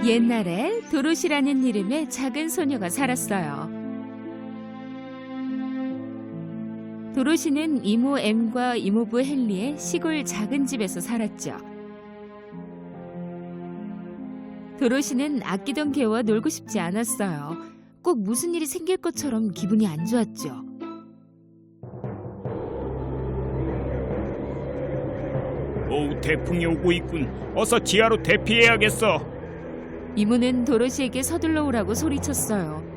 옛날에 도로시라는 이름의 작은 소녀가 살았어요. 도로시는 이모 엠과 이모부 헨리의 시골 작은 집에서 살았죠. 도로시는 아끼던 개와 놀고 싶지 않았어요. 꼭 무슨 일이 생길 것처럼 기분이 안 좋았죠. 오우, 태풍이 오고 있군. 어서 지하로 대피해야겠어. 이모는 도로시에게 서둘러 오라고 소리쳤어요.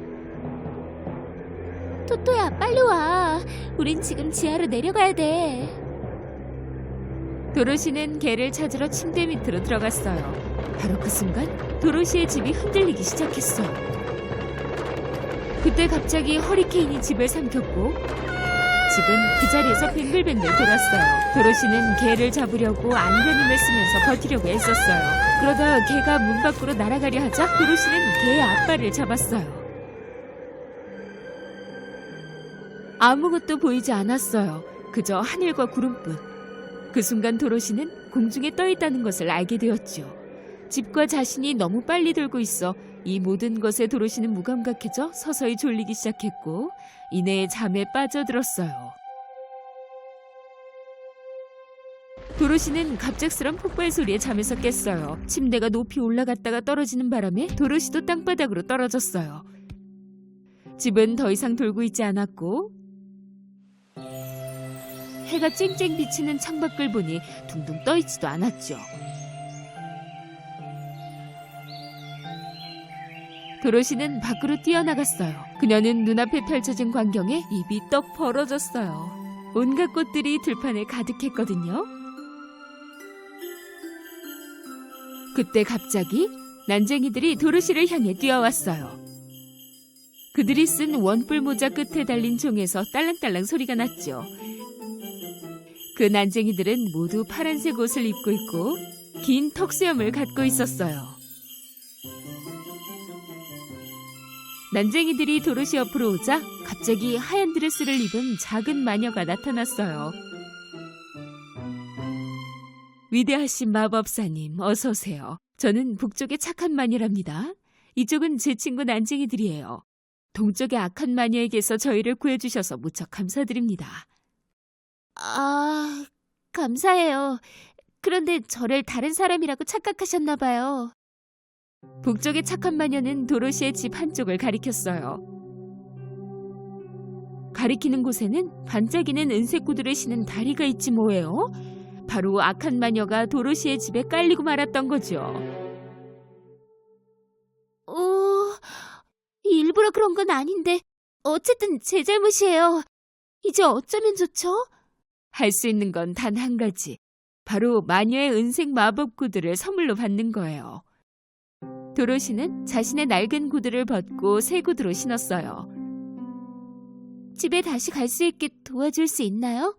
토토야, 빨리 와. 우린 지금 지하로 내려가야 돼. 도로시는 개를 찾으러 침대 밑으로 들어갔어요. 바로 그 순간 도로시의 집이 흔들리기 시작했어요. 그때 갑자기 허리케인이 집을 삼켰고 집은 그 자리에서 뱅글뱅글 돌았어요. 도로시는 개를 잡으려고 안간힘을 쓰면서 버티려고 애썼어요. 그러다 개가 문 밖으로 날아가려 하자 도로시는 개의 앞발을 잡았어요. 아무것도 보이지 않았어요. 그저 하늘과 구름뿐. 그 순간 도로시는 공중에 떠 있다는 것을 알게 되었죠. 집과 자신이 너무 빨리 돌고 있어 이 모든 것에 도로시는 무감각해져 서서히 졸리기 시작했고 이내 잠에 빠져들었어요. 도로시는 갑작스런 폭발 소리에 잠에서 깼어요. 침대가 높이 올라갔다가 떨어지는 바람에 도로시도 땅바닥으로 떨어졌어요. 집은 더 이상 돌고 있지 않았고 해가 쨍쨍 비치는 창밖을 보니 둥둥 떠있지도 않았죠. 도로시는 밖으로 뛰어나갔어요. 그녀는 눈앞에 펼쳐진 광경에 입이 떡 벌어졌어요. 온갖 꽃들이 들판에 가득했거든요. 그때 갑자기 난쟁이들이 도로시를 향해 뛰어왔어요. 그들이 쓴 원뿔 모자 끝에 달린 종에서 딸랑딸랑 소리가 났죠. 그 난쟁이들은 모두 파란색 옷을 입고 있고 긴 턱수염을 갖고 있었어요. 난쟁이들이 도로시 옆으로 오자 갑자기 하얀 드레스를 입은 작은 마녀가 나타났어요. 위대하신 마법사님, 어서 오세요. 저는 북쪽의 착한 마녀랍니다. 이쪽은 제 친구 난쟁이들이에요. 동쪽의 악한 마녀에게서 저희를 구해주셔서 무척 감사드립니다. 아, 감사해요. 그런데 저를 다른 사람이라고 착각하셨나 봐요. 북쪽의 착한 마녀는 도로시의 집 한쪽을 가리켰어요. 가리키는 곳에는 반짝이는 은색 구두를 신은 다리가 있지 뭐예요? 바로 악한 마녀가 도로시의 집에 깔리고 말았던 거죠. 일부러 그런 건 아닌데 어쨌든 제 잘못이에요. 이제 어쩌면 좋죠? 할 수 있는 건 단 한 가지. 바로 마녀의 은색 마법 구두를 선물로 받는 거예요. 도로시는 자신의 낡은 구두를 벗고 새 구두로 신었어요. 집에 다시 갈 수 있게 도와줄 수 있나요?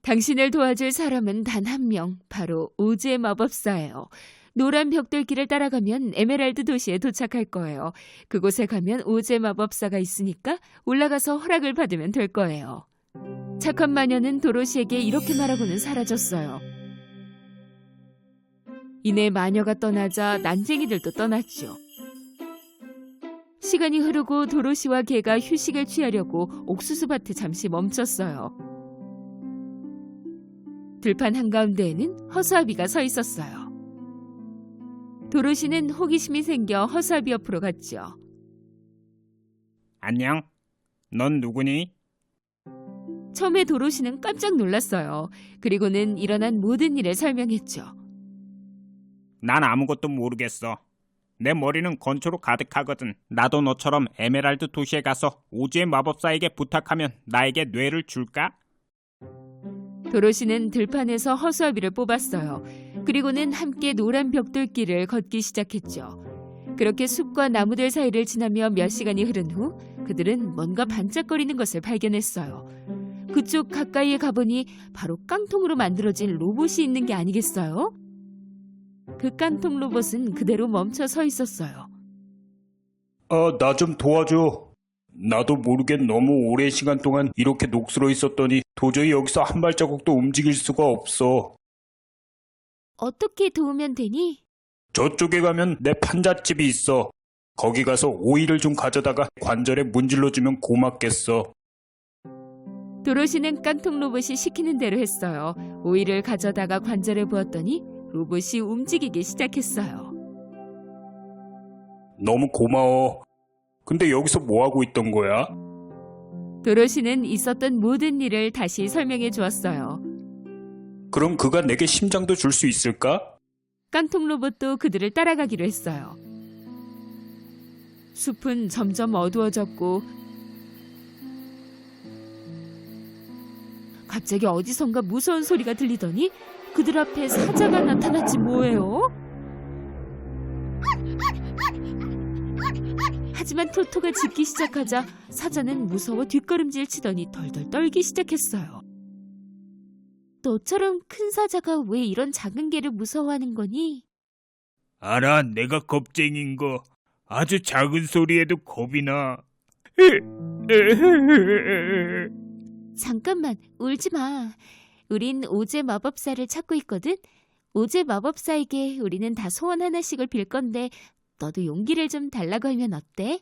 당신을 도와줄 사람은 단 한 명, 바로 오즈의 마법사예요. 노란 벽돌길을 따라가면 에메랄드 도시에 도착할 거예요. 그곳에 가면 오즈의 마법사가 있으니까 올라가서 허락을 받으면 될 거예요. 착한 마녀는 도로시에게 이렇게 말하고는 사라졌어요. 이내 마녀가 떠나자 난쟁이들도 떠났죠. 시간이 흐르고 도로시와 개가 휴식을 취하려고 옥수수밭에 잠시 멈췄어요. 들판 한가운데에는 허수아비가 서 있었어요. 도로시는 호기심이 생겨 허수아비 옆으로 갔죠. 안녕. 넌 누구니? 처음에 도로시는 깜짝 놀랐어요. 그리고는 일어난 모든 일을 설명했죠. 난 아무것도 모르겠어. 내 머리는 건초로 가득하거든. 나도 너처럼 에메랄드 도시에 가서 오즈의 마법사에게 부탁하면 나에게 뇌를 줄까? 도로시는 들판에서 허수아비를 뽑았어요. 그리고는 함께 노란 벽돌길을 걷기 시작했죠. 그렇게 숲과 나무들 사이를 지나며 몇 시간이 흐른 후 그들은 뭔가 반짝거리는 것을 발견했어요. 그쪽 가까이에 가보니 바로 깡통으로 만들어진 로봇이 있는 게 아니겠어요? 그 깡통 로봇은 그대로 멈춰 서 있었어요. 나 좀 도와줘. 나도 모르게 너무 오랜 시간 동안 이렇게 녹슬어 있었더니 도저히 여기서 한 발자국도 움직일 수가 없어. 어떻게 도우면 되니? 저쪽에 가면 내 판잣집이 있어. 거기 가서 오이를 좀 가져다가 관절에 문질러주면 고맙겠어. 도로시는 깡통 로봇이 시키는 대로 했어요. 오이를 가져다가 관절에 부었더니 로봇이 움직이기 시작했어요. 너무 고마워. 근데 여기서 뭐 하고 있던 거야? 도로시는 있었던 모든 일을 다시 설명해 주었어요. 그럼 그가 내게 심장도 줄 수 있을까? 깡통 로봇도 그들을 따라가기로 했어요. 숲은 점점 어두워졌고 갑자기 어디선가 무서운 소리가 들리더니 그들 앞에 사자가 나타났지 뭐예요? 하지만 토토가 짖기 시작하자 사자는 무서워 뒷걸음질 치더니 덜덜 떨기 시작했어요. 너처럼 큰 사자가 왜 이런 작은 개를 무서워하는 거니? 알아, 내가 겁쟁인 거. 아주 작은 소리에도 겁이 나. 잠깐만, 울지 마. 우린 오제 마법사를 찾고 있거든. 오제 마법사에게 우리는 다 소원 하나씩을 빌 건데 너도 용기를 좀 달라고 하면 어때?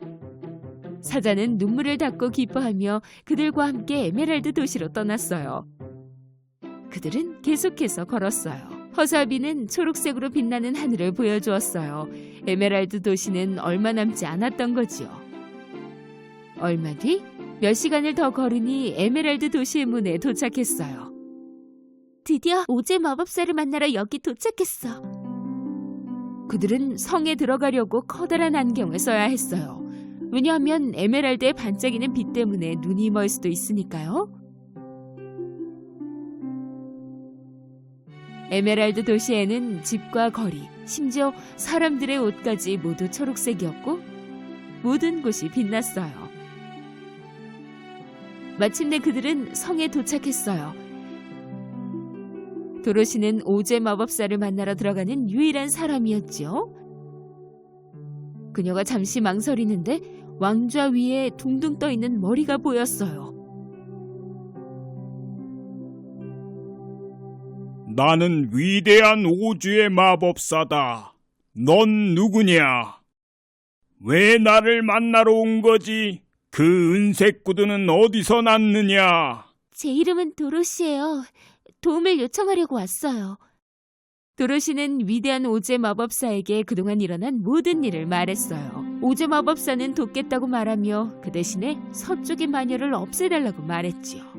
사자는 눈물을 닦고 기뻐하며 그들과 함께 에메랄드 도시로 떠났어요. 그들은 계속해서 걸었어요. 허수아비는 초록색으로 빛나는 하늘을 보여주었어요. 에메랄드 도시는 얼마 남지 않았던 거지요. 얼마 뒤 몇 시간을 더 걸으니 에메랄드 도시의 문에 도착했어요. 드디어 오제 마법사를 만나러 여기 도착했어. 그들은 성에 들어가려고 커다란 안경을 써야 했어요. 왜냐하면 에메랄드의 반짝이는 빛 때문에 눈이 멀 수도 있으니까요. 에메랄드 도시에는 집과 거리, 심지어 사람들의 옷까지 모두 초록색이었고 모든 곳이 빛났어요. 마침내 그들은 성에 도착했어요. 도로시는 오제 마법사를 만나러 들어가는 유일한 사람이었지요. 그녀가 잠시 망설이는데 왕좌 위에 둥둥 떠있는 머리가 보였어요. 나는 위대한 오주의 마법사다. 넌 누구냐? 왜 나를 만나러 온 거지? 그 은색 구두는 어디서 났느냐? 제 이름은 도로시예요. 도움을 요청하려고 왔어요. 도로시는 위대한 오제 마법사에게 그동안 일어난 모든 일을 말했어요. 오제 마법사는 돕겠다고 말하며 그 대신에 서쪽의 마녀를 없애달라고 말했지요.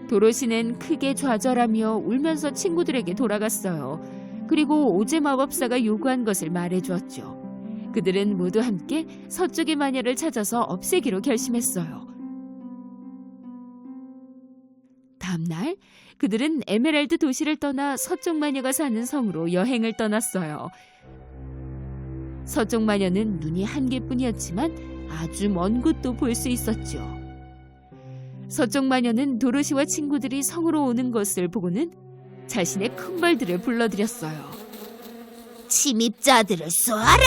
도로시는 크게 좌절하며 울면서 친구들에게 돌아갔어요. 그리고 오제 마법사가 요구한 것을 말해주었죠. 그들은 모두 함께 서쪽의 마녀를 찾아서 없애기로 결심했어요. 다음날 그들은 에메랄드 도시를 떠나 서쪽 마녀가 사는 성으로 여행을 떠났어요. 서쪽 마녀는 눈이 한 개뿐이었지만 아주 먼 곳도 볼 수 있었죠. 서쪽 마녀는 도로시와 친구들이 성으로 오는 것을 보고는 자신의 큰 벌들을 불러들였어요. 침입자들을 쏘아라!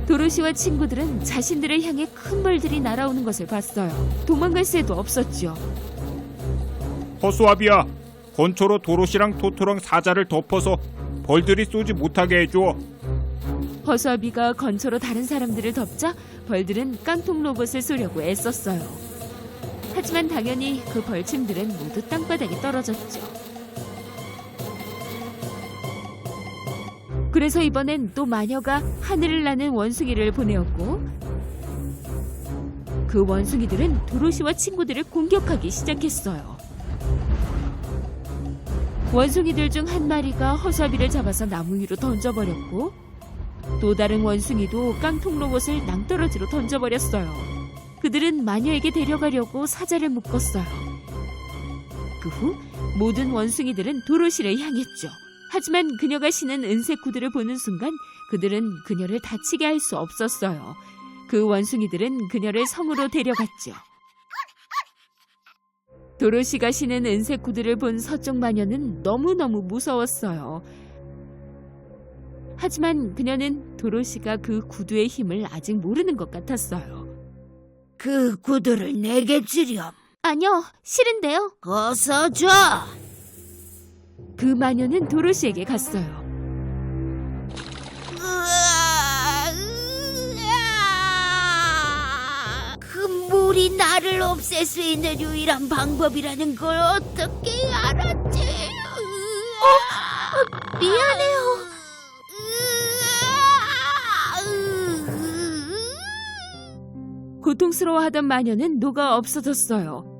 도로시와 친구들은 자신들을 향해 큰 벌들이 날아오는 것을 봤어요. 도망갈 새도 없었죠. 허수아비야, 건초로 도로시랑 토토랑 사자를 덮어서 벌들이 쏘지 못하게 해줘. 허수아비가 건초로 다른 사람들을 덮자 벌들은 깡통 로봇을 쏘려고 애썼어요. 하지만 당연히 그 벌침들은 모두 땅바닥에 떨어졌죠. 그래서 이번엔 또 마녀가 하늘을 나는 원숭이를 보내었고 그 원숭이들은 도로시와 친구들을 공격하기 시작했어요. 원숭이들 중 한 마리가 허수아비를 잡아서 나무 위로 던져버렸고 또 다른 원숭이도 깡통 로봇을 낭떠러지로 던져버렸어요. 그들은 마녀에게 데려가려고 사자를 묶었어요. 그 후 모든 원숭이들은 도로시를 향했죠. 하지만 그녀가 신은 은색 구두를 보는 순간 그들은 그녀를 다치게 할 수 없었어요. 그 원숭이들은 그녀를 성으로 데려갔죠. 도로시가 신은 은색 구두를 본 서쪽 마녀는 너무너무 무서웠어요. 하지만 그녀는 도로시가 그 구두의 힘을 아직 모르는 것 같았어요. 그 구두를 내게 주렴. 아니요, 싫은데요. 어서 줘. 그 마녀는 도로시에게 갔어요. 그 물이 나를 없앨 수 있는 유일한 방법이라는 걸 어떻게 알았지? 미안해요. 고통스러워하던 마녀는 녹아 없어졌어요.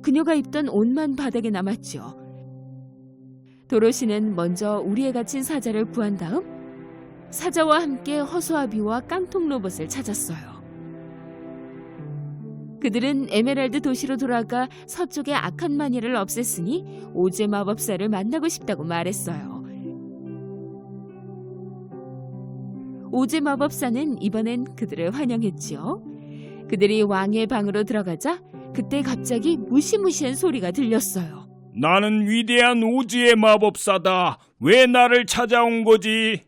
그녀가 입던 옷만 바닥에 남았죠. 도로시는 먼저 우리에 갇힌 사자를 구한 다음 사자와 함께 허수아비와 깡통 로봇을 찾았어요. 그들은 에메랄드 도시로 돌아가 서쪽의 악한 마녀를 없앴으니 오제 마법사를 만나고 싶다고 말했어요. 오제 마법사는 이번엔 그들을 환영했지요. 그들이 왕의 방으로 들어가자 그때 갑자기 무시무시한 소리가 들렸어요. 나는 위대한 오즈의 마법사다. 왜 나를 찾아온 거지?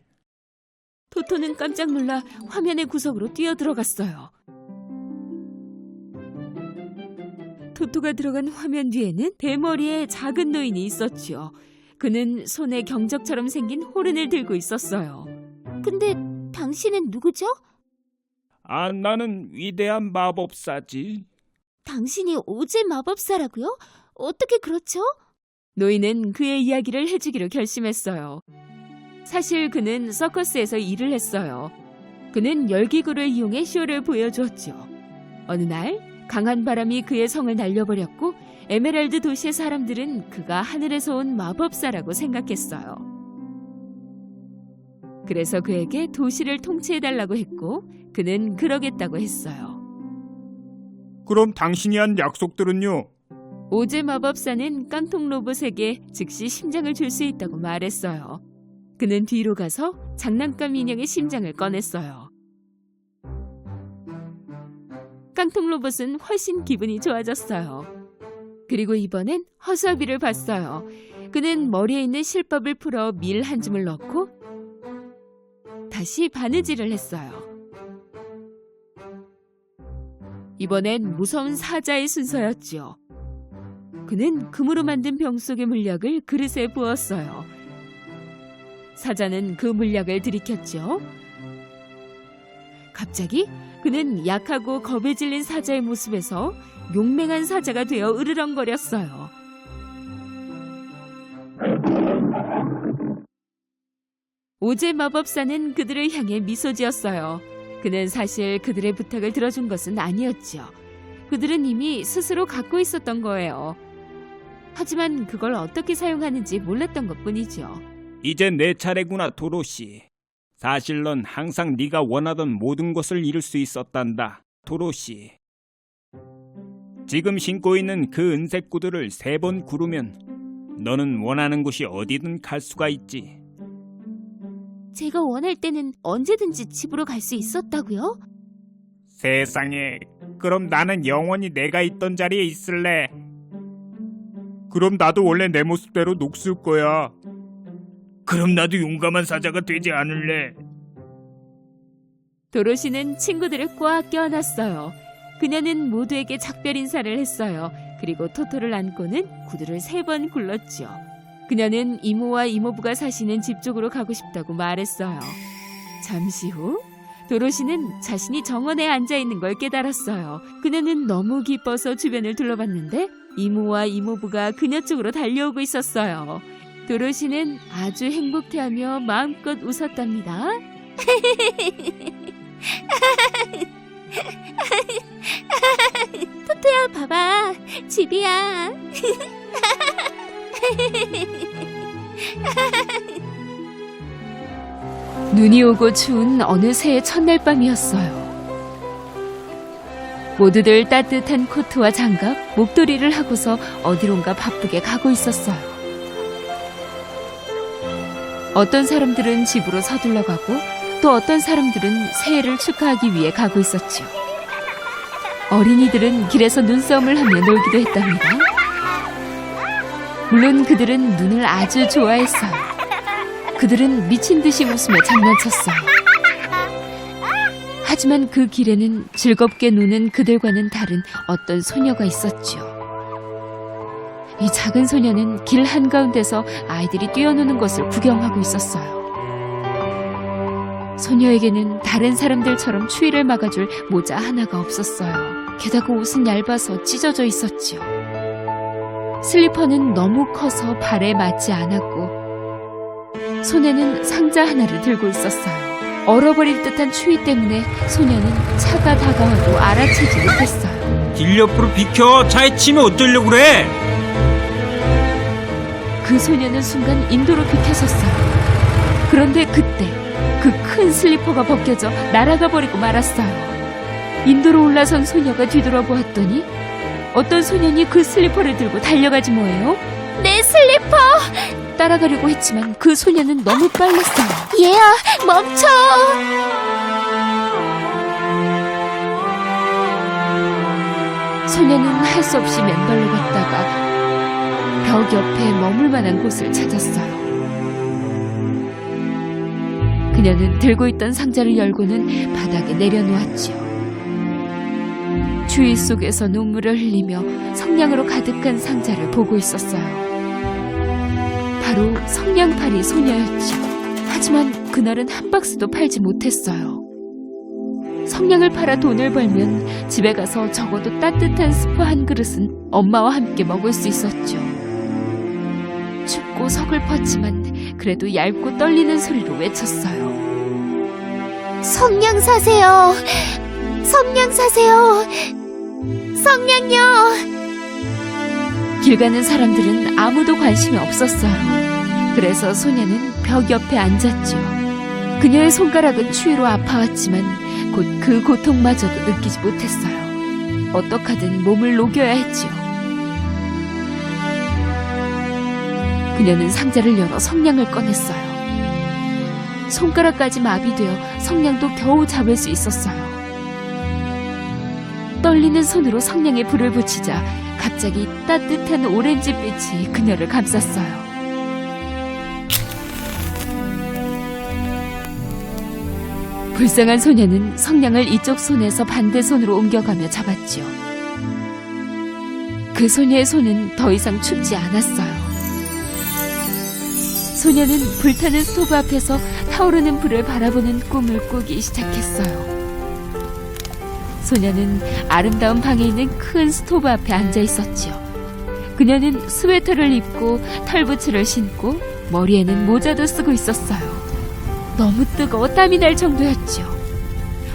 토토는 깜짝 놀라 화면의 구석으로 뛰어들어갔어요. 토토가 들어간 화면 뒤에는 대머리의 작은 노인이 있었지요. 그는 손에 경적처럼 생긴 호른을 들고 있었어요. 근데 당신은 누구죠? 아, 나는 위대한 마법사지. 당신이 오제 마법사라고요? 어떻게 그렇죠? 노인은 그의 이야기를 해주기로 결심했어요. 사실 그는 서커스에서 일을 했어요. 그는 열기구를 이용해 쇼를 보여주었죠. 어느 날 강한 바람이 그의 성을 날려버렸고 에메랄드 도시의 사람들은 그가 하늘에서 온 마법사라고 생각했어요. 그래서 그에게 도시를 통치해달라고 했고 그는 그러겠다고 했어요. 그럼 당신이 한 약속들은요? 오제 마법사는 깡통 로봇에게 즉시 심장을 줄 수 있다고 말했어요. 그는 뒤로 가서 장난감 인형의 심장을 꺼냈어요. 깡통 로봇은 훨씬 기분이 좋아졌어요. 그리고 이번엔 허수아비를 봤어요. 그는 머리에 있는 실밥을 풀어 밀 한 줌을 넣고 다시 바느질을 했어요. 이번엔 무서운 사자의 순서였지요. 그는 금으로 만든 병 속의 물약을 그릇에 부었어요. 사자는 그 물약을 들이켰죠. 갑자기 그는 약하고 겁에 질린 사자의 모습에서 용맹한 사자가 되어 으르렁거렸어요. 오제 마법사는 그들을 향해 미소 지었어요. 그는 사실 그들의 부탁을 들어준 것은 아니었죠. 그들은 이미 스스로 갖고 있었던 거예요. 하지만 그걸 어떻게 사용하는지 몰랐던 것뿐이죠. 이제 내 차례구나, 도로시. 사실 넌 항상 네가 원하던 모든 것을 이룰 수 있었단다, 도로시. 지금 신고 있는 그 은색 구두를 3번 구르면 너는 원하는 곳이 어디든 갈 수가 있지. 제가 원할 때는 언제든지 집으로 갈 수 있었다고요? 세상에, 그럼 나는 영원히 내가 있던 자리에 있을래. 그럼 나도 원래 내 모습대로 녹슬 거야. 그럼 나도 용감한 사자가 되지 않을래. 도로시는 친구들을 꽉 껴안았어요. 그녀는 모두에게 작별 인사를 했어요. 그리고 토토를 안고는 구두를 3번 굴렀죠. 그녀는 이모와 이모부가 사시는 집 쪽으로 가고 싶다고 말했어요. 잠시 후 도로시는 자신이 정원에 앉아있는 걸 깨달았어요. 그녀는 너무 기뻐서 주변을 둘러봤는데 이모와 이모부가 그녀 쪽으로 달려오고 있었어요. 도로시는 아주 행복해하며 마음껏 웃었답니다. 토토야, 봐봐. 집이야. 눈이 오고 추운 어느 새해 첫날 밤이었어요. 모두들 따뜻한 코트와 장갑, 목도리를 하고서 어디론가 바쁘게 가고 있었어요. 어떤 사람들은 집으로 서둘러 가고 또 어떤 사람들은 새해를 축하하기 위해 가고 있었죠. 어린이들은 길에서 눈싸움을 하며 놀기도 했답니다. 물론 그들은 눈을 아주 좋아했어요. 그들은 미친 듯이 웃으며 장난쳤어요. 하지만 그 길에는 즐겁게 노는 그들과는 다른 어떤 소녀가 있었죠. 이 작은 소녀는 길 한가운데서 아이들이 뛰어노는 것을 구경하고 있었어요. 소녀에게는 다른 사람들처럼 추위를 막아줄 모자 하나가 없었어요. 게다가 옷은 얇아서 찢어져 있었지요. 슬리퍼는 너무 커서 발에 맞지 않았고 손에는 상자 하나를 들고 있었어요. 얼어버릴 듯한 추위 때문에 소녀는 차가 다가와도 알아채지 못했어요. 길 옆으로 비켜. 차에 치면 어쩌려고 그래? 그 소녀는 순간 인도로 비켜섰어요. 그런데 그때 그 큰 슬리퍼가 벗겨져 날아가 버리고 말았어요. 인도로 올라선 소녀가 뒤돌아보았더니 어떤 소년이 그 슬리퍼를 들고 달려가지 뭐예요? 내 슬리퍼! 따라가려고 했지만 그 소녀는 너무 빨랐어요. 얘야, 멈춰! 소녀는 할 수 없이 맨발로 걷다가 벽 옆에 머물 만한 곳을 찾았어요. 그녀는 들고 있던 상자를 열고는 바닥에 내려놓았지요. 추위 속에서 눈물을 흘리며 성냥으로 가득한 상자를 보고 있었어요. 바로 성냥팔이 소녀였지요. 하지만 그날은 한 박스도 팔지 못했어요. 성냥을 팔아 돈을 벌면 집에 가서 적어도 따뜻한 스프 한 그릇은 엄마와 함께 먹을 수 있었죠. 춥고 서글펐지만 그래도 얇고 떨리는 소리로 외쳤어요. 성냥 사세요! 성냥 사세요! 성냥요! 길 가는 사람들은 아무도 관심이 없었어요. 그래서 소녀는 벽 옆에 앉았지요. 그녀의 손가락은 추위로 아파왔지만 곧 그 고통마저도 느끼지 못했어요. 어떡하든 몸을 녹여야 했지요. 그녀는 상자를 열어 성냥을 꺼냈어요. 손가락까지 마비되어 성냥도 겨우 잡을 수 있었어요. 떨리는 손으로 성냥에 불을 붙이자 갑자기 따뜻한 오렌지빛이 그녀를 감쌌어요. 불쌍한 소녀는 성냥을 이쪽 손에서 반대 손으로 옮겨가며 잡았지요. 그 소녀의 손은 더 이상 춥지 않았어요. 소녀는 불타는 스토브 앞에서 타오르는 불을 바라보는 꿈을 꾸기 시작했어요. 소녀는 아름다운 방에 있는 큰 스토브 앞에 앉아 있었지요. 그녀는 스웨터를 입고 털부츠를 신고 머리에는 모자도 쓰고 있었어요. 너무 뜨거워 땀이 날 정도였지요.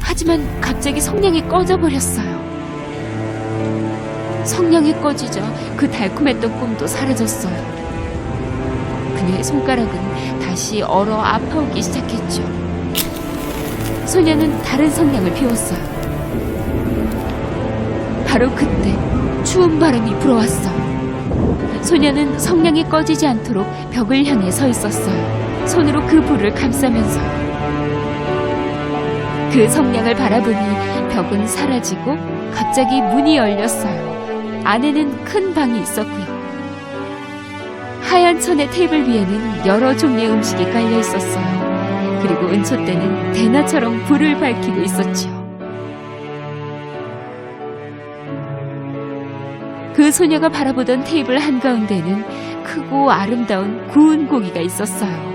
하지만 갑자기 성냥이 꺼져버렸어요. 성냥이 꺼지자 그 달콤했던 꿈도 사라졌어요. 그녀의 손가락은 다시 얼어 아파오기 시작했죠. 소녀는 다른 성냥을 피웠어요. 바로 그때 추운 바람이 불어왔어요. 소녀는 성냥이 꺼지지 않도록 벽을 향해 서 있었어요. 손으로 그 불을 감싸면서요. 그 성냥을 바라보니 벽은 사라지고 갑자기 문이 열렸어요. 안에는 큰 방이 있었고요. 하얀 천의 테이블 위에는 여러 종류의 음식이 깔려 있었어요. 그리고 은촛대는 대나처럼 불을 밝히고 있었지요. 그 소녀가 바라보던 테이블 한가운데는 크고 아름다운 구운 고기가 있었어요.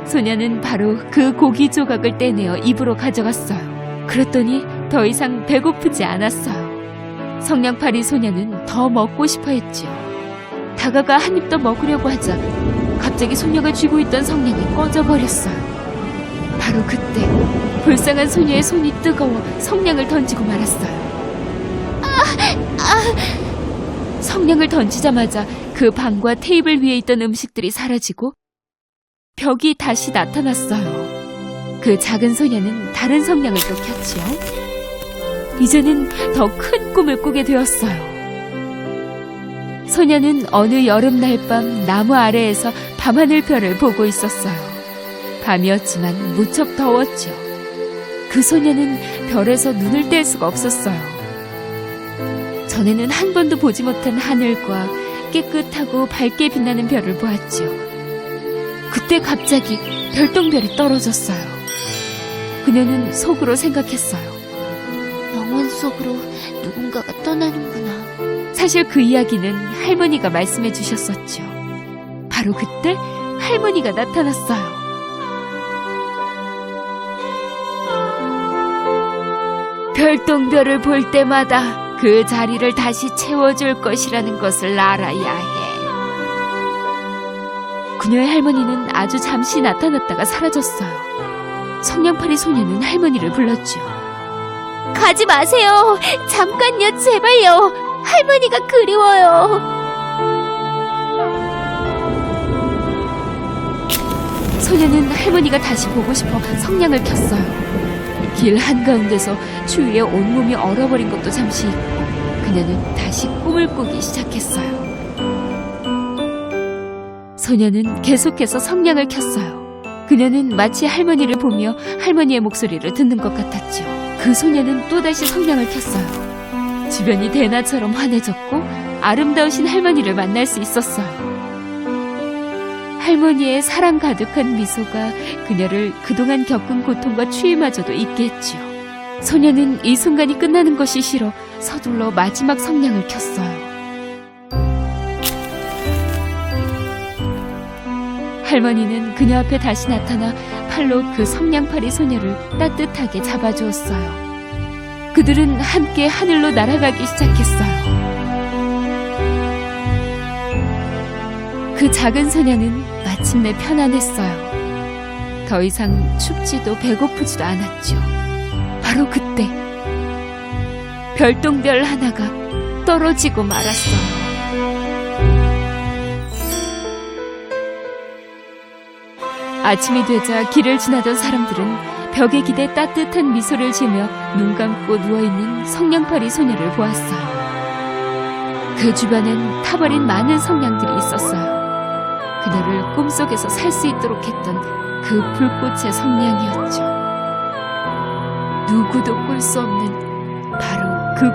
소녀는 바로 그 고기 조각을 떼내어 입으로 가져갔어요. 그랬더니 더 이상 배고프지 않았어요. 성냥팔이 소녀는 더 먹고 싶어 했지요. 다가가 한 입 더 먹으려고 하자 갑자기 소녀가 쥐고 있던 성냥이 꺼져버렸어요. 바로 그때 불쌍한 소녀의 손이 뜨거워 성냥을 던지고 말았어요. 성냥을 던지자마자 그 방과 테이블 위에 있던 음식들이 사라지고 벽이 다시 나타났어요. 그 작은 소녀는 다른 성냥을 또 켰지요. 이제는 더 큰 꿈을 꾸게 되었어요. 소녀는 어느 여름날 밤 나무 아래에서 밤하늘별을 보고 있었어요. 밤이었지만 무척 더웠죠. 그 소녀는 별에서 눈을 뗄 수가 없었어요. 전에는 한 번도 보지 못한 하늘과 깨끗하고 밝게 빛나는 별을 보았죠. 그때 갑자기 별똥별이 떨어졌어요. 그녀는 속으로 생각했어요. 영혼 속으로 누군가가 떠나는구나. 사실 그 이야기는 할머니가 말씀해 주셨었죠. 바로 그때 할머니가 나타났어요. 별똥별을 볼 때마다 그 자리를 다시 채워줄 것이라는 것을 알아야 해. 그녀의 할머니는 아주 잠시 나타났다가 사라졌어요. 성냥팔이 소녀는 할머니를 불렀죠. 가지 마세요. 잠깐요, 제발요. 할머니가 그리워요. 소녀는 할머니가 다시 보고 싶어 성냥을 켰어요. 길 한가운데서 추위에 온몸이 얼어버린 것도 잠시 잊고 그녀는 다시 꿈을 꾸기 시작했어요. 소녀는 계속해서 성냥을 켰어요. 그녀는 마치 할머니를 보며 할머니의 목소리를 듣는 것 같았죠. 그 소녀는 또다시 성냥을 켰어요. 주변이 대나처럼 환해졌고 아름다우신 할머니를 만날 수 있었어요. 할머니의 사랑 가득한 미소가 그녀를 그동안 겪은 고통과 추위마저도 잊게 했죠. 소녀는 이 순간이 끝나는 것이 싫어 서둘러 마지막 성냥을 켰어요. 할머니는 그녀 앞에 다시 나타나 팔로 그 성냥팔이 소녀를 따뜻하게 잡아주었어요. 그들은 함께 하늘로 날아가기 시작했어요. 그 작은 소녀는 마침내 편안했어요. 더 이상 춥지도 배고프지도 않았죠. 바로 그때 별똥별 하나가 떨어지고 말았어요. 아침이 되자 길을 지나던 사람들은 벽에 기대 따뜻한 미소를 지으며 눈 감고 누워있는 성냥팔이 소녀를 보았어요. 그 주변엔 타버린 많은 성냥들이 있었어요. 그녀를 꿈속에서 살 수 있도록 했던 그 불꽃의 성냥이었죠. 누구도 꿀 수 없는 바로 그